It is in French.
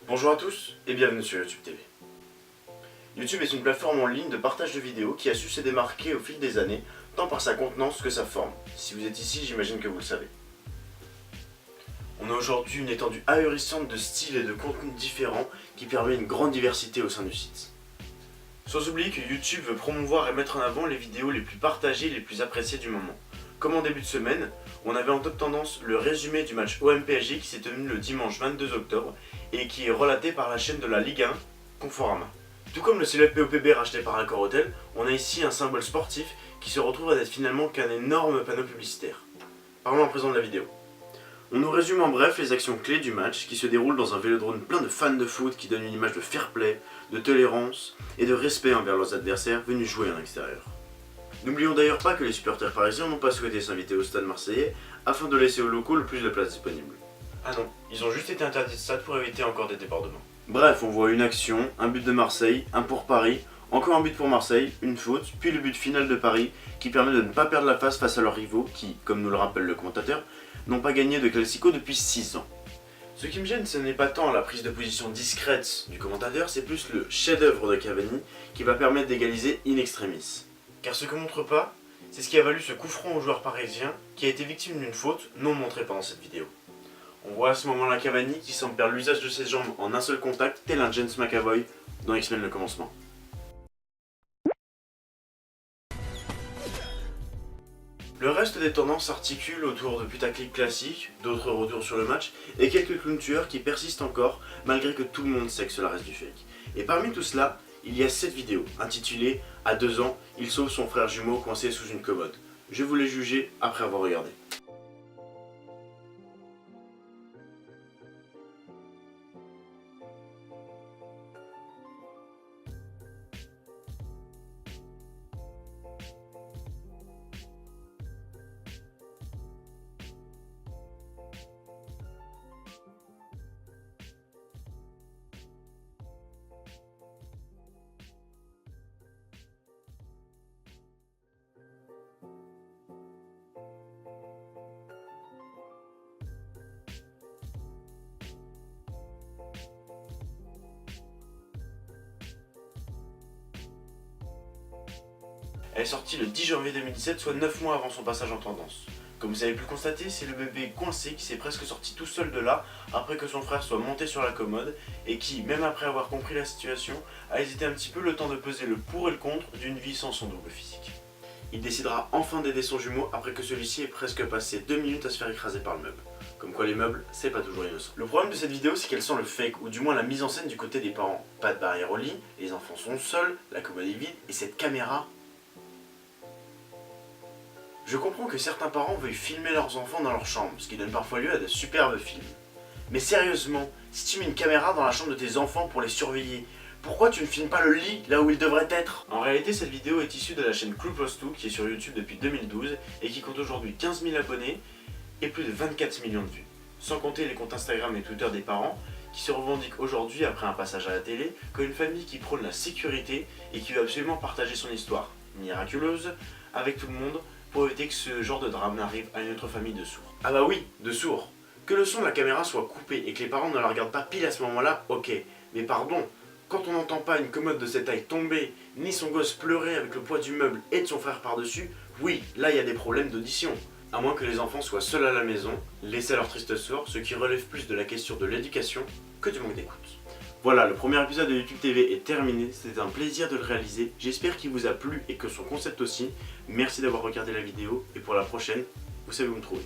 Bonjour à tous et bienvenue sur YouTube TV. YouTube est une plateforme en ligne de partage de vidéos qui a su se démarquer au fil des années, tant par sa contenance que sa forme. Si vous êtes ici, j'imagine que vous le savez. On a aujourd'hui une étendue ahurissante de styles et de contenus différents qui permet une grande diversité au sein du site. Sans oublier que YouTube veut promouvoir et mettre en avant les vidéos les plus partagées et les plus appréciées du moment. Comme en début de semaine, on avait en top tendance le résumé du match OM-PSG qui s'est tenu le dimanche 22 octobre et qui est relaté par la chaîne de la Ligue 1, Conforama. Tout comme le célèbre POPB racheté par Accor Hotel, on a ici un symbole sportif qui se retrouve à n'être finalement qu'un énorme panneau publicitaire. Parlons à présent de la vidéo. On nous résume en bref les actions clés du match qui se déroulent dans un vélodrome plein de fans de foot qui donnent une image de fair play, de tolérance et de respect envers leurs adversaires venus jouer en extérieur. N'oublions d'ailleurs pas que les supporters parisiens n'ont pas souhaité s'inviter au stade marseillais afin de laisser aux locaux le plus de place disponible. Ah non, ils ont juste été interdits de stade pour éviter encore des débordements. Bref, on voit une action, un but de Marseille, un pour Paris, encore un but pour Marseille, une faute, puis le but final de Paris qui permet de ne pas perdre la face à leurs rivaux qui, comme nous le rappelle le commentateur, n'ont pas gagné de Classico depuis 6 ans. Ce qui me gêne, ce n'est pas tant la prise de position discrète du commentateur, c'est plus le chef-d'œuvre de Cavani qui va permettre d'égaliser in extremis. Car ce que montre pas, c'est ce qui a valu ce coup franc au joueur parisien qui a été victime d'une faute non montrée pendant cette vidéo. On voit à ce moment-là Cavani qui semble perdre l'usage de ses jambes en un seul contact, tel un James McAvoy dans X-Men le commencement. Le reste des tendances s'articule autour de putaclic classiques, d'autres retours sur le match, et quelques clowns tueurs qui persistent encore malgré que tout le monde sait que cela reste du fake. Et parmi tout cela, il y a cette vidéo intitulée « À 2 ans, il sauve son frère jumeau coincé sous une commode ». Je vous l'ai jugé après avoir regardé. Elle est sortie le 10 janvier 2017, soit 9 mois avant son passage en tendance. Comme vous avez pu le constater, c'est le bébé coincé qui s'est presque sorti tout seul de là après que son frère soit monté sur la commode et qui, même après avoir compris la situation, a hésité un petit peu le temps de peser le pour et le contre d'une vie sans son double physique. Il décidera enfin d'aider son jumeau après que celui-ci ait presque passé 2 minutes à se faire écraser par le meuble. Comme quoi les meubles, c'est pas toujours innocent. Le problème de cette vidéo, c'est qu'elle sent le fake, ou du moins la mise en scène du côté des parents. Pas de barrière au lit, les enfants sont seuls, la commode est vide, et cette caméra... Je comprends que certains parents veuillent filmer leurs enfants dans leur chambre, ce qui donne parfois lieu à de superbes films. Mais sérieusement, si tu mets une caméra dans la chambre de tes enfants pour les surveiller, pourquoi tu ne filmes pas le lit là où il devrait être? En réalité, cette vidéo est issue de la chaîne Clubhouse2 qui est sur YouTube depuis 2012 et qui compte aujourd'hui 15 000 abonnés et plus de 24 millions de vues. Sans compter les comptes Instagram et Twitter des parents qui se revendiquent aujourd'hui, après un passage à la télé, comme une famille qui prône la sécurité et qui veut absolument partager son histoire miraculeuse avec tout le monde pour éviter que ce genre de drame n'arrive à une autre famille de sourds. Ah bah oui, de sourds. Que le son de la caméra soit coupé et que les parents ne la regardent pas pile à ce moment-là, ok. Mais pardon, quand on n'entend pas une commode de cette taille tomber, ni son gosse pleurer avec le poids du meuble et de son frère par-dessus, oui, là il y a des problèmes d'audition. À moins que les enfants soient seuls à la maison, laissés à leur triste sort, ce qui relève plus de la question de l'éducation que du manque d'écoute. Voilà, le premier épisode de YouTube TV est terminé, c'était un plaisir de le réaliser, j'espère qu'il vous a plu et que son concept aussi. Merci d'avoir regardé la vidéo et pour la prochaine, vous savez où me trouver.